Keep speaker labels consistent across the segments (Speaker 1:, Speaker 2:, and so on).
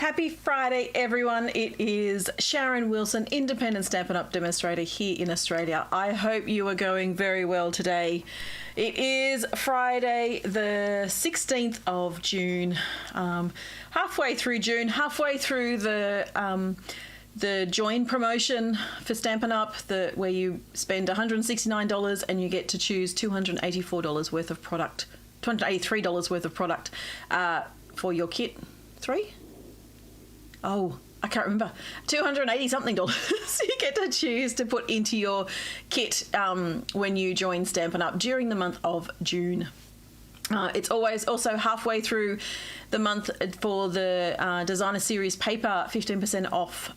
Speaker 1: Happy Friday, everyone. It is Sharon Wilson, independent Stampin' Up! Demonstrator here in Australia. I hope you are going very well today. It is Friday, the 16th of June, halfway through June, halfway through the join promotion for Stampin' Up! Where you spend $169 and you get to choose $284 worth of product, $283 worth of product for your kit. Oh, I can't remember. $280 something you get to choose to put into your kit when you join Stampin' Up! During the month of June. It's always also halfway through the month for the Designer Series paper 15% off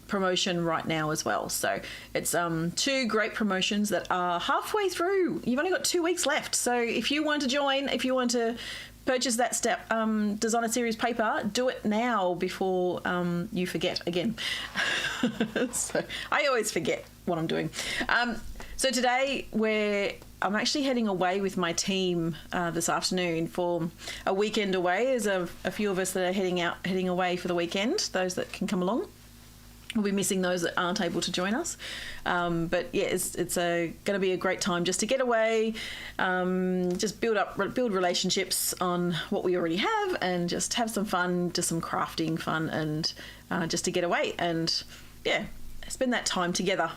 Speaker 1: promotion right now as well. So it's two great promotions that are halfway through. You've only got 2 weeks left. So if you want to join, if you want to purchase that Designer Series paper, do it now before you forget again. So I always forget what I'm doing. So today I'm actually heading away with my team this afternoon for a weekend away. There's a few of us that are heading away for the weekend, those that can come along. We'll be missing those that aren't able to join us. But yeah, it's going to be a great time just to get away, just build relationships on what we already have and just have some fun, just some crafting fun and just to get away and yeah, spend that time together,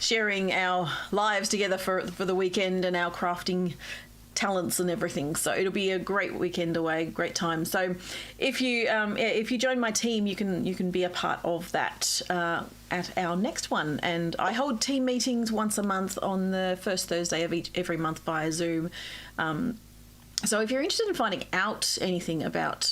Speaker 1: sharing our lives together for the weekend and our crafting talents and everything. So it'll be a great weekend away, great time. So if you join my team, you can be a part of that at our next one. And I hold team meetings once a month on the first Thursday of every month via Zoom. So if you're interested in finding out anything about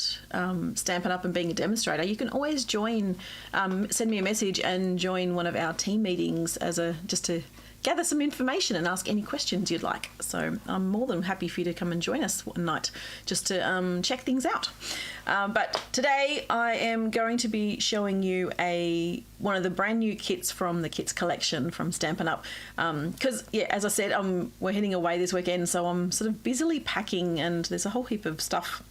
Speaker 1: Stampin' Up! And being a demonstrator, you can always join, send me a message and join one of our team meetings just to gather some information and ask any questions you'd like. So I'm more than happy for you to come and join us one night just to check things out. But today I am going to be showing you one of the brand new kits from the kits collection from Stampin' Up! Because yeah, as I said, we're heading away this weekend, so I'm sort of busily packing and there's a whole heap of stuff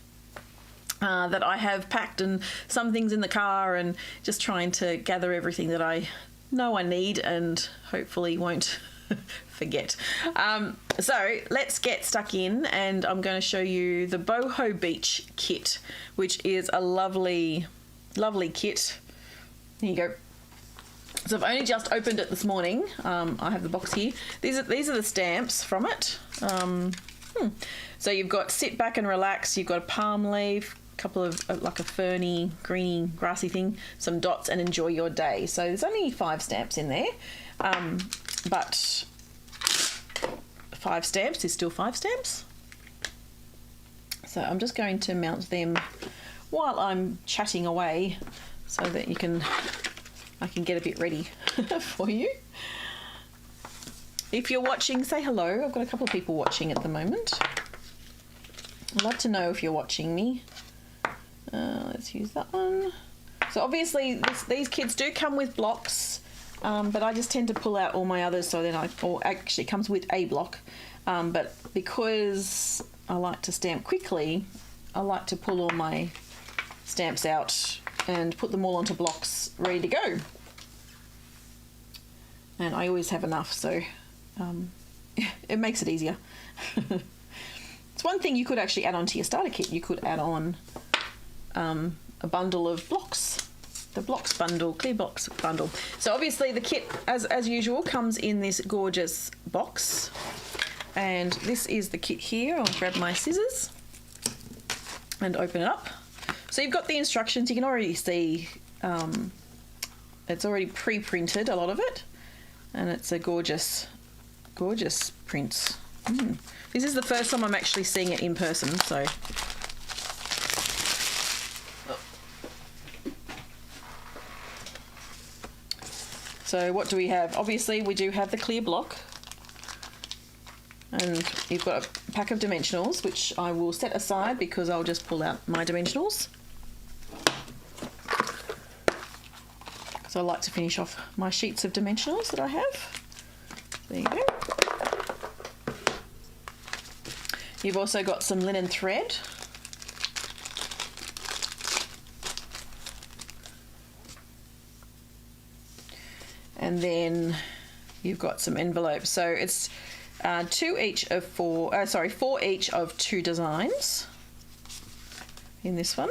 Speaker 1: that I have packed and some things in the car and just trying to gather everything that I know I need and hopefully won't forget. So let's get stuck in and I'm going to show you the Boho Beach kit, which is a lovely, lovely kit. Here you go. So I've only just opened it this morning. I have the box here. These are the stamps from it. So you've got sit back and relax. You've got a palm leaf, couple of like a ferny, greeny, grassy thing, some dots, and enjoy your day. So there's only 5 stamps in there, but 5 stamps is still 5 stamps. So I'm just going to mount them while I'm chatting away so that I can get a bit ready for you. If you're watching, say hello. I've got a couple of people watching at the moment. I'd love to know if you're watching me. Let's use that one. So obviously these kits do come with blocks, but I just tend to pull out all my others so then actually it comes with a block. But because I like to stamp quickly, I like to pull all my stamps out and put them all onto blocks ready to go. And I always have enough, so it makes it easier. It's one thing you could actually add on to your starter kit. You could add on a bundle of blocks, the blocks bundle, clear box bundle. So obviously the kit, as usual, comes in this gorgeous box, and this is the kit here. I'll grab my scissors and open it up. So you've got the instructions. You can already see it's already pre-printed, a lot of it, and it's a gorgeous print. This is the first time I'm actually seeing it in person, so what do we have? Obviously we do have the clear block, and you've got a pack of dimensionals, which I will set aside because I'll just pull out my dimensionals. So I like to finish off my sheets of dimensionals that I have. There you go. You've also got some linen thread. And then you've got some envelopes. So it's 4 each of 2 designs in this one.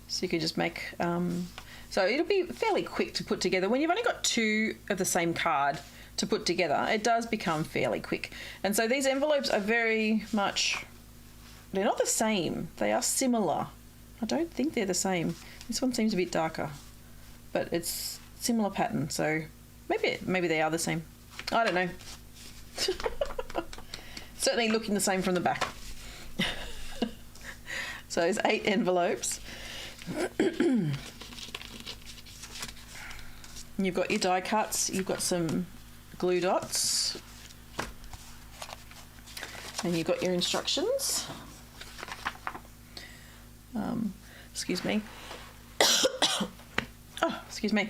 Speaker 1: So you could just make, so it'll be fairly quick to put together. When you've only got 2 of the same card to put together, it does become fairly quick. And so these envelopes are very much, they're not the same, they are similar. I don't think they're the same. This one seems a bit darker, but it's similar pattern, so maybe they are the same. I don't know. Certainly looking the same from the back. So there's 8 envelopes. You've got your die cuts, you've got some glue dots, and you've got your instructions. Excuse me. Oh, excuse me.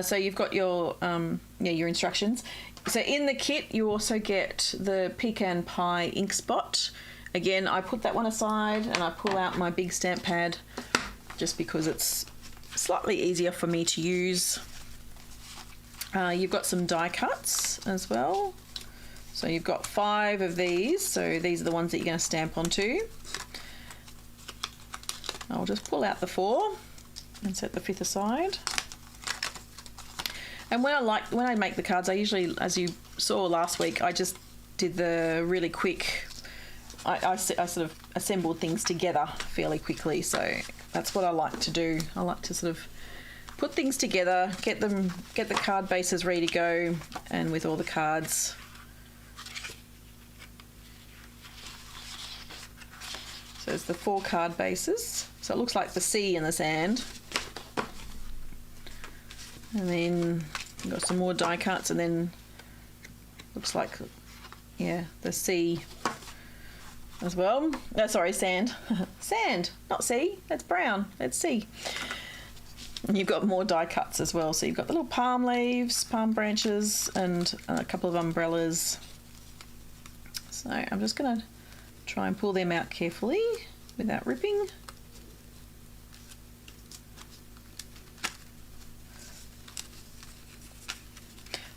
Speaker 1: So you've got your your instructions. So in the kit you also get the pecan pie ink spot. Again, I put that one aside and I pull out my big stamp pad just because it's slightly easier for me to use. You've got some die cuts as well. So you've got 5 of these. So these are the ones that you're going to stamp onto. I'll just pull out the 4 and set the 5th aside. And when I make the cards, I usually, as you saw last week, I just did the really quick. I sort of assembled things together fairly quickly, so that's what I like to do. I like to sort of put things together, get the card bases ready to go, and with all the cards. So it's the 4 card bases. So it looks like the sea and the sand. And then you've got some more die cuts, and then looks like, yeah, the sea as well. Oh, sorry, sand. Sand, not sea. That's brown. That's sea. And you've got more die cuts as well. So you've got the little palm leaves, palm branches, and a couple of umbrellas. So I'm just going to try and pull them out carefully without ripping.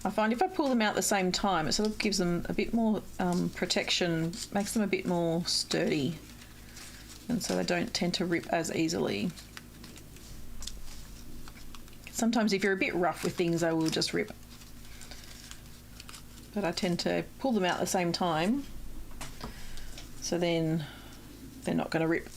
Speaker 1: I find if I pull them out at the same time, it sort of gives them a bit more protection, makes them a bit more sturdy, and so they don't tend to rip as easily. Sometimes if you're a bit rough with things, they will just rip. But I tend to pull them out at the same time, so then they're not going to rip.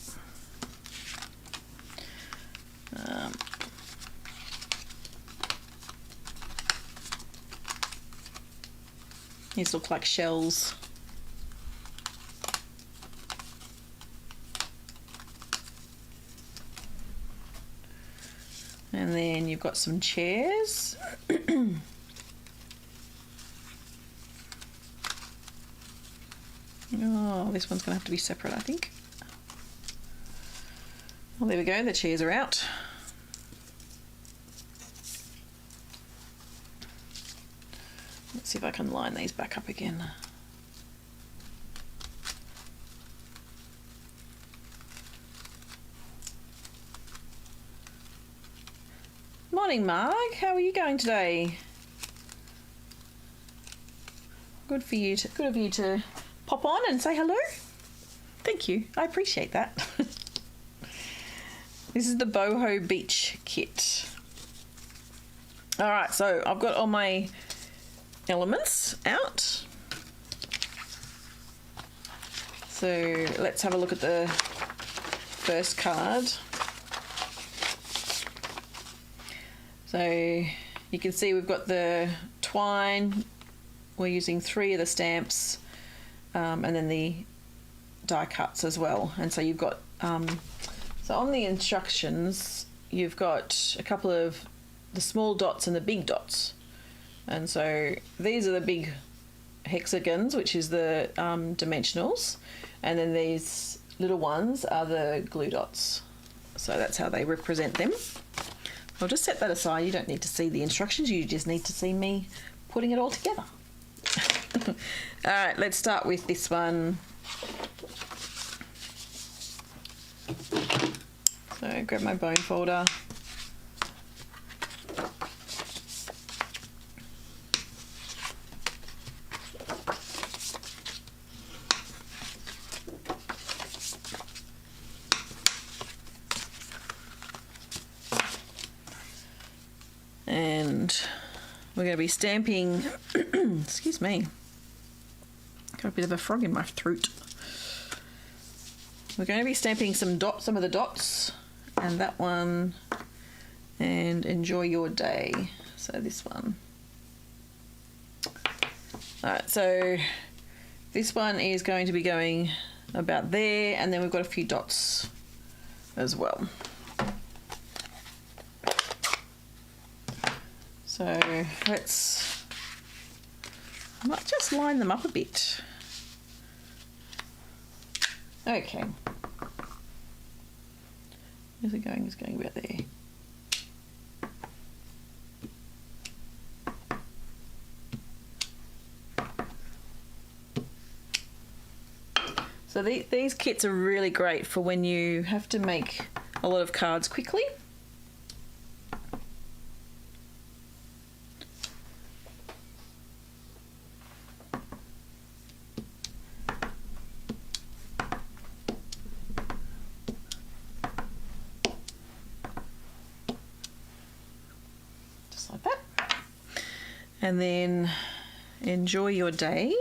Speaker 1: These look like shells. And then you've got some chairs. Oh, this one's going to have to be separate, I think. Well, there we go, the chairs are out. Let's see if I can line these back up again. Morning, Marg. How are you going today? Good of you to pop on and say hello. Thank you. I appreciate that. This is the Boho Beach kit. All right, so I've got all my elements out. So let's have a look at the first card. So you can see we've got the twine. We're using 3 of the stamps, and then the die cuts as well. And so you've got, so on the instructions, you've got a couple of the small dots and the big dots. And so these are the big hexagons, which is the dimensionals, and then these little ones are the glue dots. So that's how they represent them. I'll just set that aside. You don't need to see the instructions, you just need to see me putting it all together. All right, let's start with this one. So grab my bone folder. And we're going to be stamping, excuse me, got a bit of a frog in my throat. We're going to be stamping some of the dots, and that one, and enjoy your day. So this one. Alright, so this one is going to be going about there, and then we've got a few dots as well. So I might just line them up a bit. Okay. Where's it going? It's going about there. So these kits are really great for when you have to make a lot of cards quickly. Just like that. And then enjoy your day.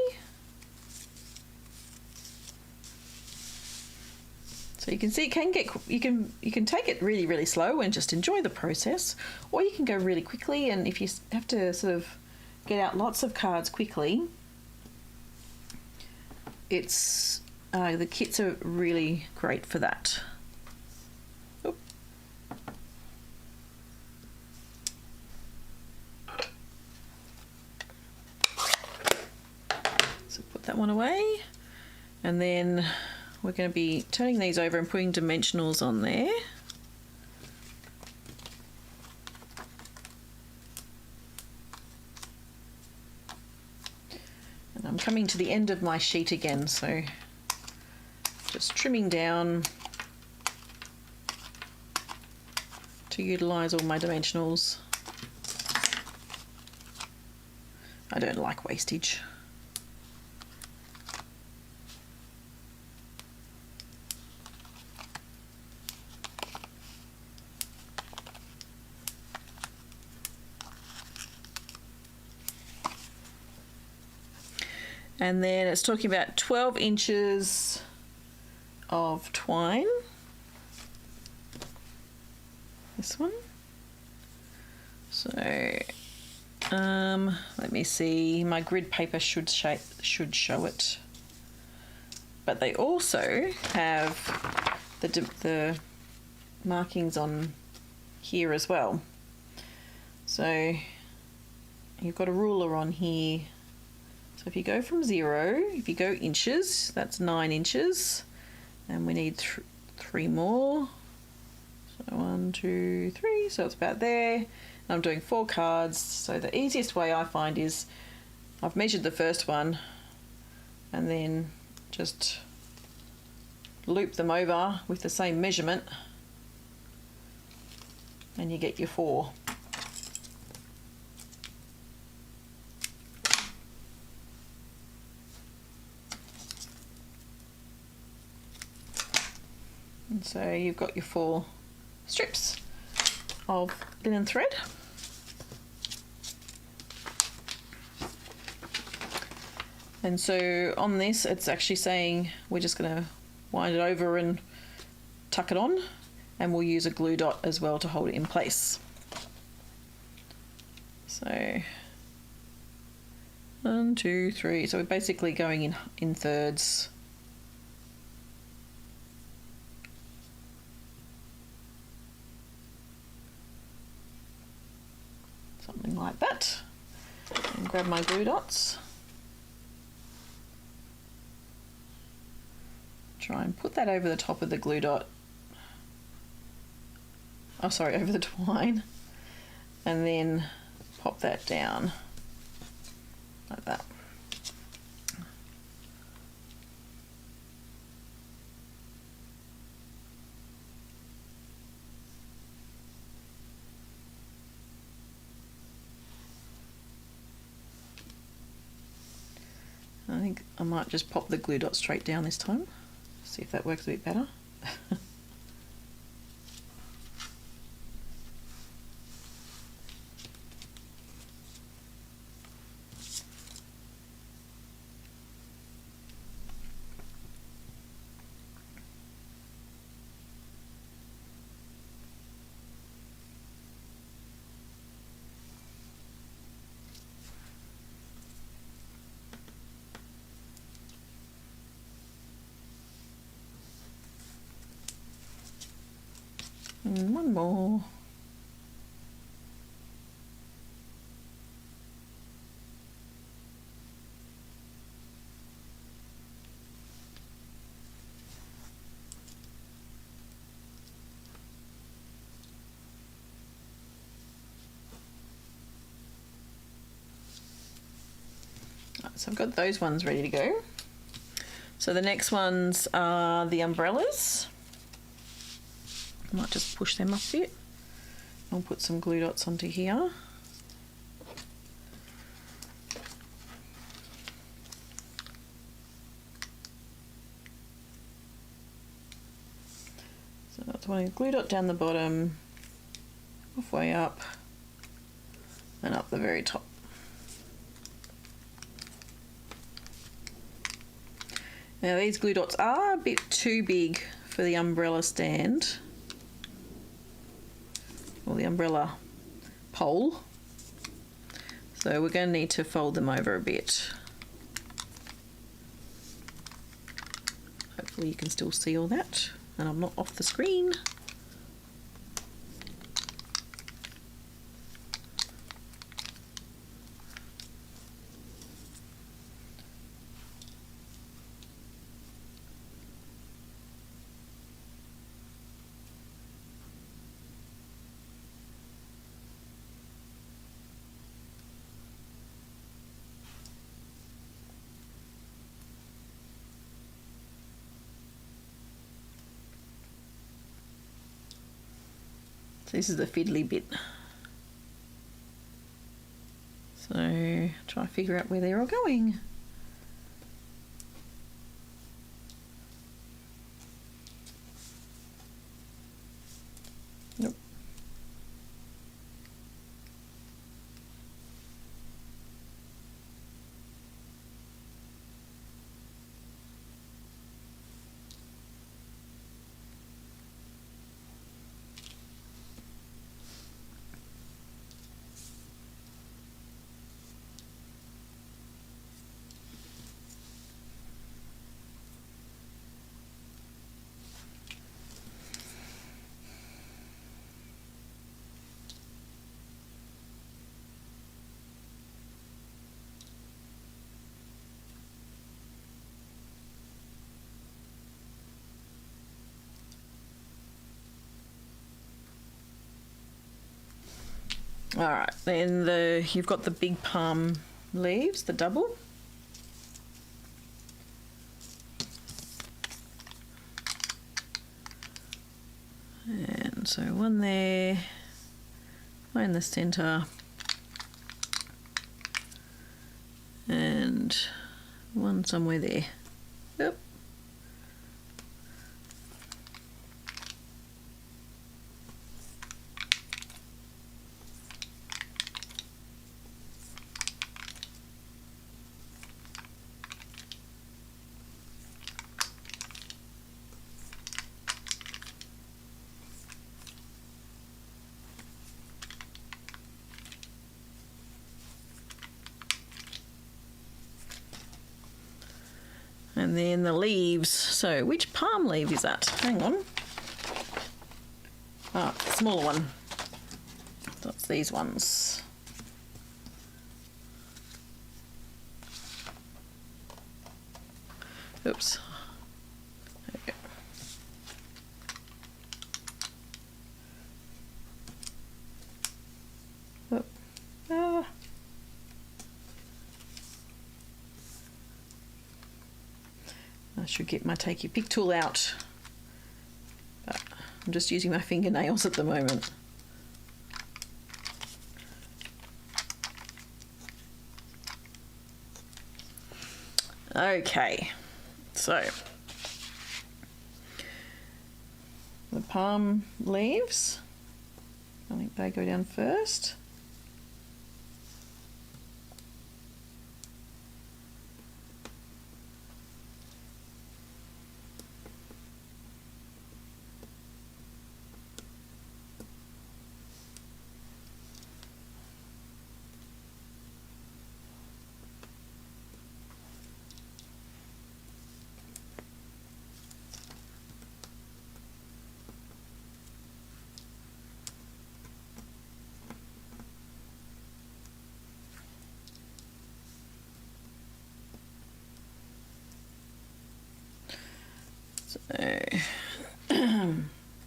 Speaker 1: So you can see you can take it really, really slow and just enjoy the process, or you can go really quickly, and if you have to sort of get out lots of cards quickly, it's the kits are really great for that. Oop. So put that one away, and then we're going to be turning these over and putting dimensionals on there. And I'm coming to the end of my sheet again, so just trimming down to utilise all my dimensionals. I don't like wastage. And then it's talking about 12 inches of twine. This one. So let me see. My grid paper should show it. But they also have the markings on here as well. So you've got a ruler on here. So if you go from 0, if you go inches, that's 9 inches, and we need 3 more. So 1, 2, 3, so it's about there. And I'm doing 4 cards, so the easiest way I find is I've measured the first one and then just loop them over with the same measurement, and you get your 4. And so you've got your 4 strips of linen thread. And so on this, it's actually saying we're just going to wind it over and tuck it on, and we'll use a glue dot as well to hold it in place. So 1, 2, 3. So we're basically going in thirds. Something like that. And grab my glue dots. Try and put that over the top of the glue dot. Oh, sorry, over the twine. And then pop that down like that. I think I might just pop the glue dot straight down this time. See if that works a bit better. And one more. So I've got those ones ready to go. So the next ones are the umbrellas. I might just push them up a bit. I'll put some glue dots onto here. So that's one glue dot down the bottom, halfway up, and up the very top. Now these glue dots are a bit too big for the umbrella stand, or the umbrella pole, so we're going to need to fold them over a bit. Hopefully you can still see all that and I'm not off the screen. So this is the fiddly bit. So try to figure out where they're all going. Nope. All right, then you've got the big palm leaves, the double. And so one there, one in the center, and one somewhere there. Yep. And then the leaves. So which palm leaf is that? Hang on. Ah, the smaller one. That's these ones. Oops. There we go. Oh. Ah. I should get my take your pick tool out, but I'm just using my fingernails at the moment. Okay, so the palm leaves, I think they go down first.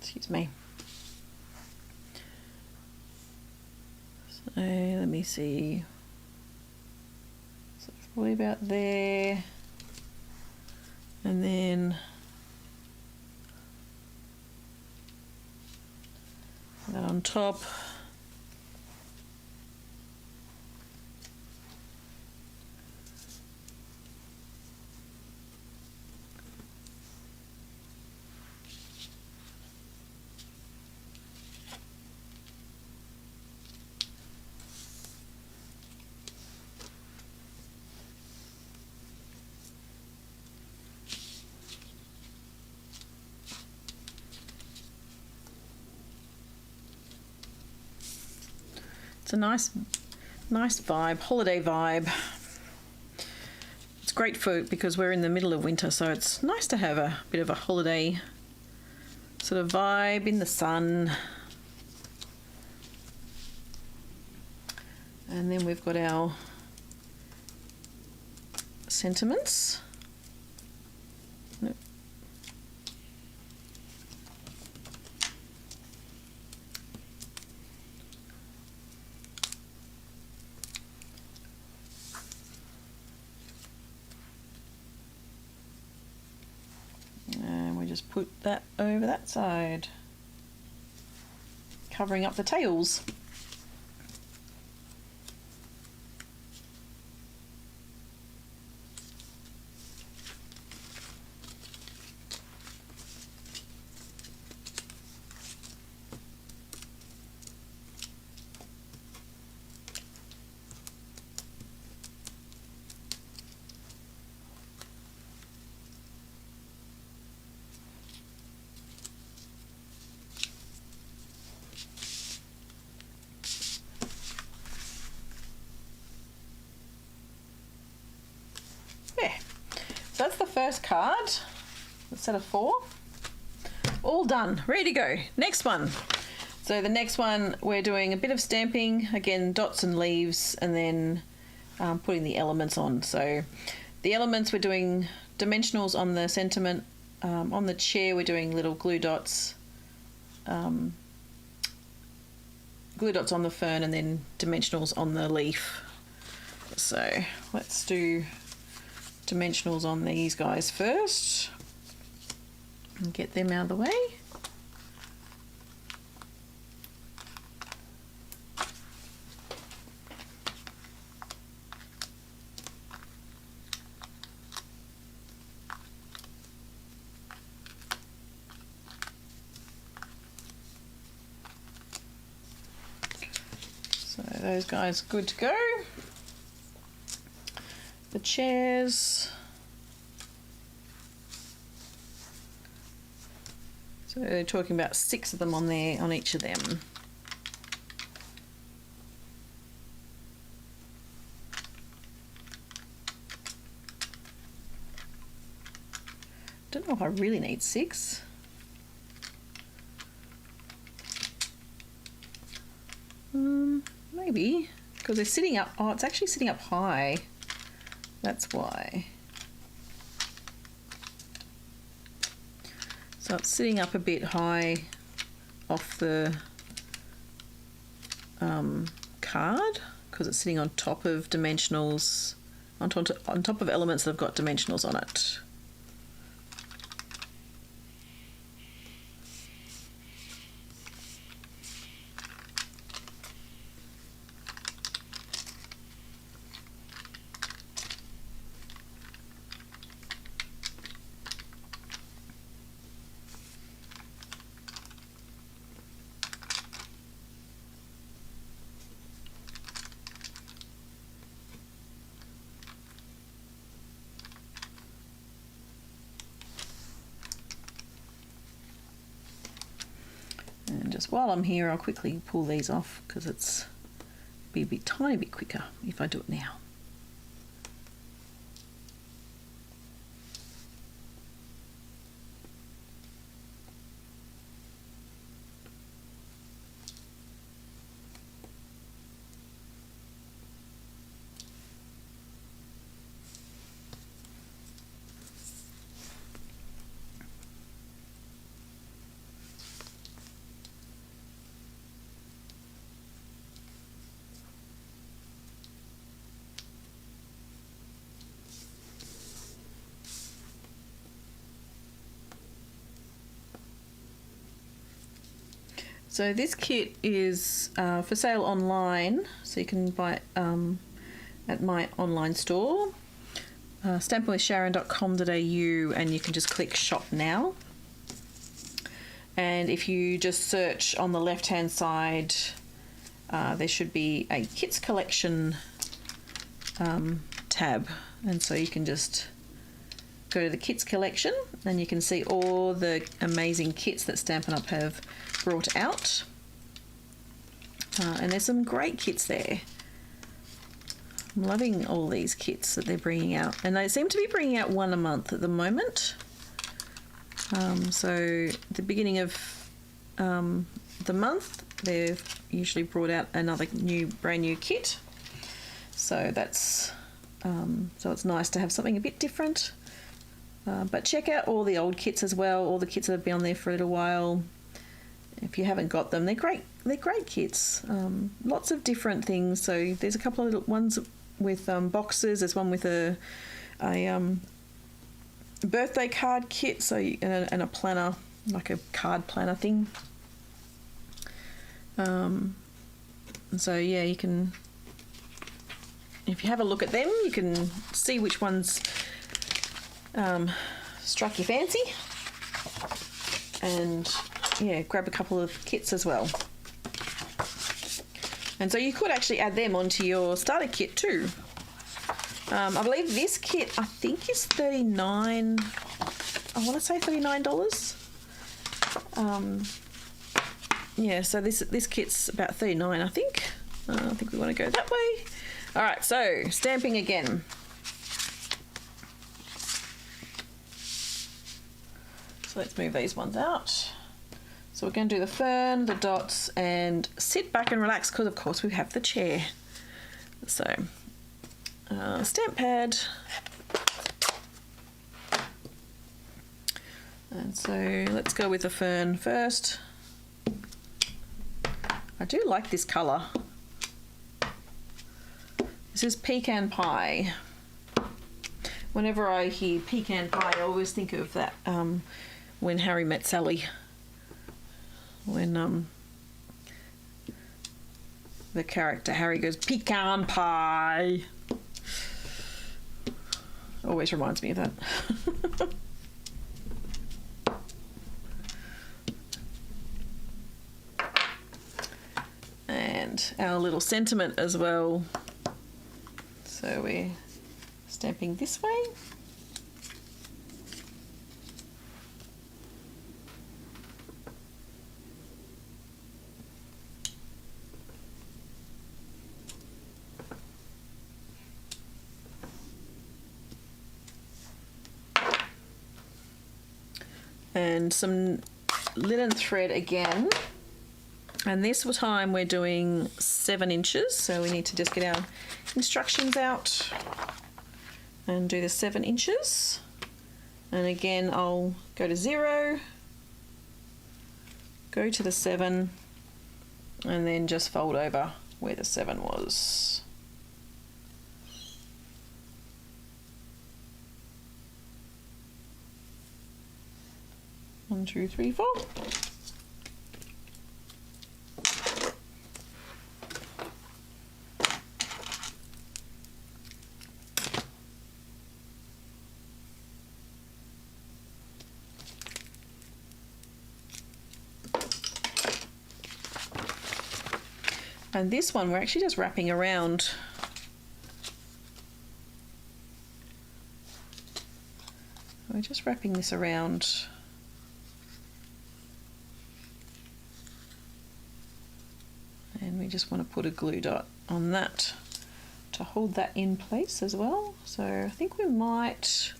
Speaker 1: Excuse me. So let me see. So it's probably about there. And then that on top. It's a nice vibe, holiday vibe. It's great because we're in the middle of winter, so it's nice to have a bit of a holiday sort of vibe in the sun. And then we've got our sentiments. Nope. And we just put that over that side, covering up the tails. So that's the first card, a set of 4. All done, ready to go. Next one. So the next one, we're doing a bit of stamping, again, dots and leaves, and then putting the elements on. So the elements, we're doing dimensionals on the sentiment. On the chair, we're doing little glue dots on the fern, and then dimensionals on the leaf. So let's do dimensionals on these guys first and get them out of the way. So those guys are good to go. The chairs. So they're talking about 6 of them on there, on each of them. Don't know if I really need 6. Maybe, because they're sitting up. Oh, it's actually sitting up high. That's why. So it's sitting up a bit high off the card because it's sitting on top of dimensionals, on top of elements that have got dimensionals on it. And just while I'm here, I'll quickly pull these off because it's be a bit tiny bit quicker if I do it now. So this kit is for sale online, so you can buy it at my online store, stampinwithsharon.com.au, and you can just click shop now. And if you just search on the left hand side, there should be a kits collection tab, and so you can just go to the kits collection and you can see all the amazing kits that Stampin' Up! Have brought out. And there's some great kits there. I'm loving all these kits that they're bringing out, and they seem to be bringing out one a month at the moment. So the beginning of the month, they've usually brought out another brand new kit. So that's so it's nice to have something a bit different. But check out all the old kits as well, all the kits that have been on there for a little while. If you haven't got them, they're great. They're great kits. Lots of different things. So there's a couple of little ones with boxes. There's one with a birthday card kit, so and a planner, like a card planner thing. And so yeah, you can, if you have a look at them, you can see which ones struck your fancy, and yeah, grab a couple of kits as well. And so you could actually add them onto your starter kit too. I believe this kit, I think, is $39. I want to say $39. Yeah, so this kit's about $39, I think. I think we want to go that way. All right, so stamping again. So let's move these ones out. So we're going to do the fern, the dots, and sit back and relax, because of course we have the chair. So stamp pad. And so let's go with the fern first. I do like this colour. This is pecan pie. Whenever I hear pecan pie, I always think of that When Harry Met Sally. When the character Harry goes, pecan pie. Always reminds me of that. And our little sentiment as well. So we're stamping this way. And some linen thread again, and this time we're doing 7 inches, so we need to just get our instructions out and do the 7 inches. And again, I'll go to 0, go to the 7, and then just fold over where the 7 was. One, two, three, four. And this one we're actually just wrapping around. We're just wrapping this around. And we just want to put a glue dot on that to hold that in place as well. So I think we might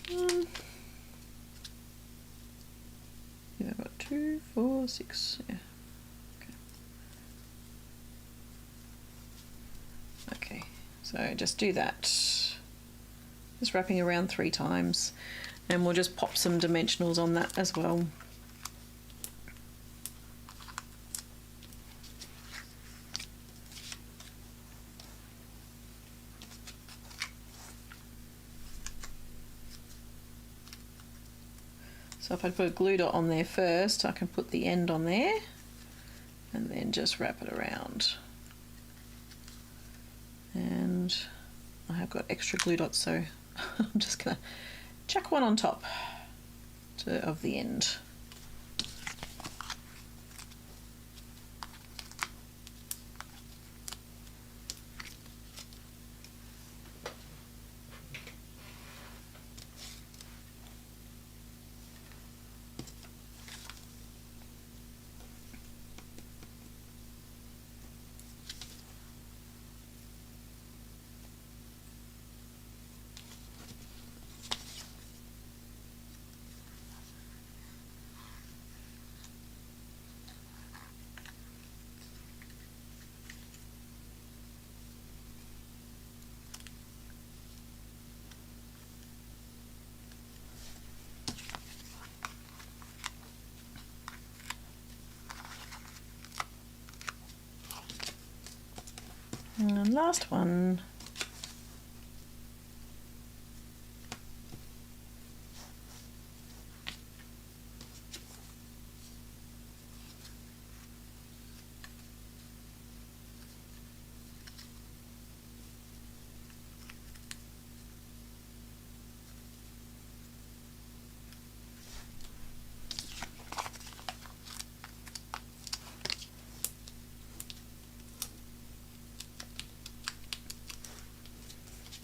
Speaker 1: yeah, I've got 2, 4, 6, yeah. Okay, so just do that. Just wrapping around 3 times, and we'll just pop some dimensionals on that as well. So if I put a glue dot on there first, I can put the end on there and then just wrap it around. And I have got extra glue dots, so I'm just gonna chuck one on top of the end. And last one.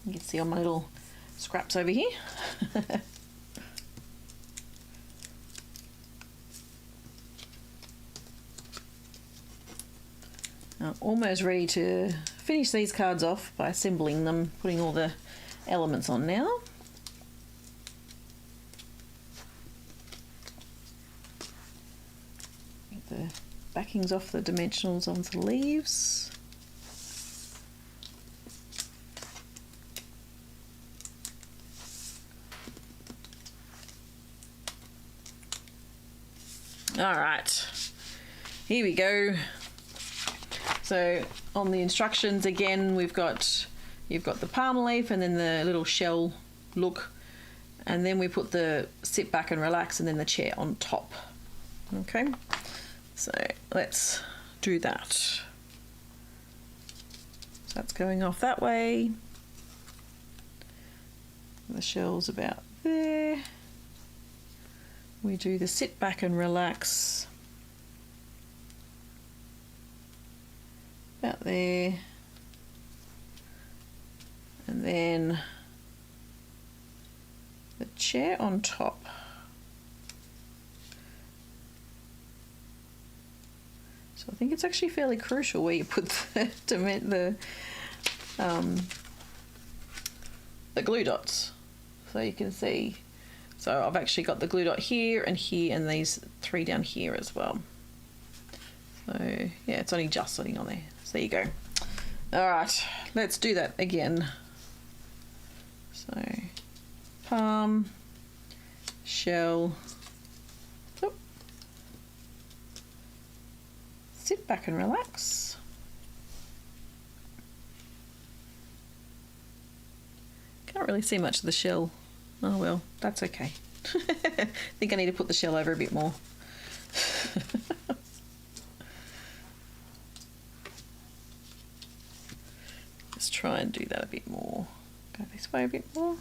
Speaker 1: You can see all my little scraps over here. I'm almost ready to finish these cards off by assembling them, putting all the elements on now. Get the backings off the dimensionals onto the leaves. All right, here we go. So on the instructions again, you've got the palm leaf and then the little shell look, and then we put the sit back and relax and then the chair on top. Okay, so let's do that. So that's going off that way. The shell's about there. We do the sit back and relax about there, and then the chair on top. So I think it's actually fairly crucial where you put the glue dots, so you can see. So I've actually got the glue dot here and these three down here as well. So yeah, it's only just sitting on there. So there you go. All right, let's do that again. So palm, shell, sit back and relax. Can't really see much of the shell. Oh well, that's okay. I think I need to put the shell over a bit more. Let's try and do that a bit more. Go this way a bit more.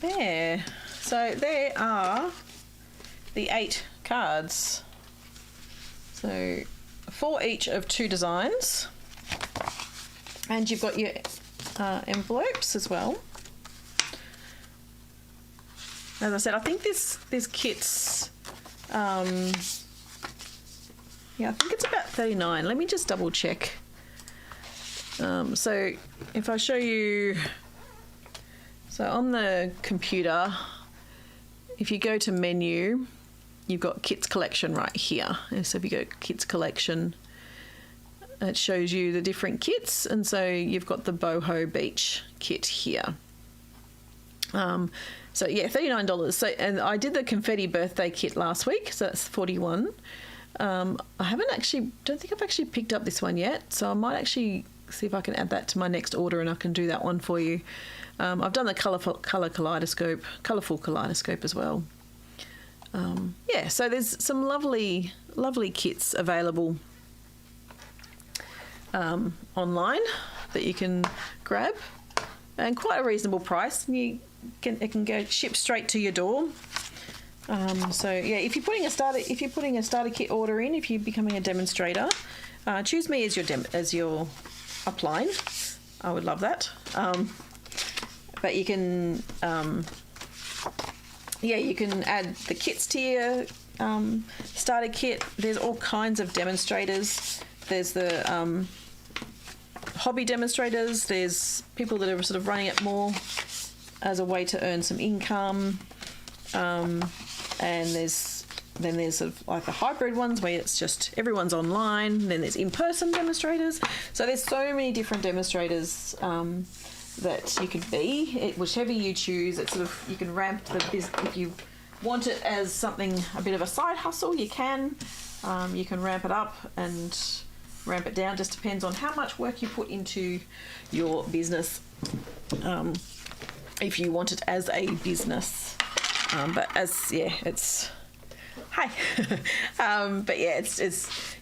Speaker 1: There, so there are the 8 cards. So 4 each of 2 designs, and you've got your envelopes as well. As I said, I think this kit's yeah, I think it's about $39. Let me just double check. So if I show you, so on the computer, if you go to menu, you've got Kits Collection right here. And so if you go Kits Collection, it shows you the different kits. And so you've got the Boho Beach kit here. So yeah, $39. So, and I did the confetti birthday kit last week, so that's $41. I don't think I've actually picked up this one yet, so I might actually see if I can add that to my next order, and I can do that one for you. I've done the colourful kaleidoscope as well. Yeah, so there's some lovely kits available online that you can grab, and quite a reasonable price. It can go ship straight to your door. So yeah, if you're putting a starter kit order in, if you're becoming a demonstrator, choose me as your upline. I would love that. But you can you can add the kits to your starter kit. There's all kinds of demonstrators. There's the hobby demonstrators. There's people that are sort of running it more as a way to earn some income. And there's sort of like the hybrid ones where it's just everyone's online. Then there's in-person demonstrators. So there's so many different demonstrators that you could be. Whichever you choose, it's sort of, you can ramp the business. If you want it as something, a bit of a side hustle, you can. You can ramp it up and ramp it down. Just depends on how much work you put into your business. If you want it as a business. But it's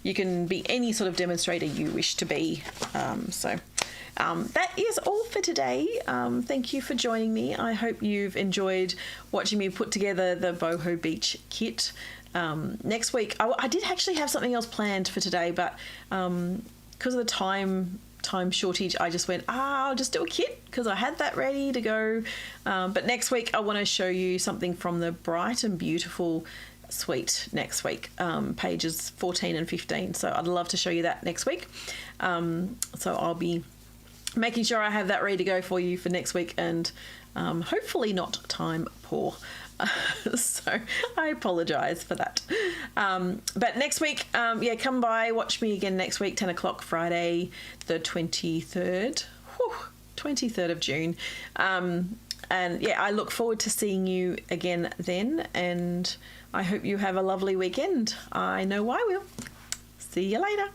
Speaker 1: you can be any sort of demonstrator you wish to be. That is all for today. Thank you for joining me. I hope you've enjoyed watching me put together the Boho Beach kit. Next week, I did actually have something else planned for today, but because of the time shortage, I just went, I'll just do a kit because I had that ready to go. But next week, I want to show you something from the Bright and Beautiful suite next week, pages 14 and 15. So I'd love to show you that next week. So I'll be making sure I have that ready to go for you for next week, and hopefully not time poor. So I apologise for that. But next week, come by, watch me again next week, 10 o'clock Friday, the 23rd. 23rd of June. And yeah, I look forward to seeing you again then, and I hope you have a lovely weekend. I know I will. See you later.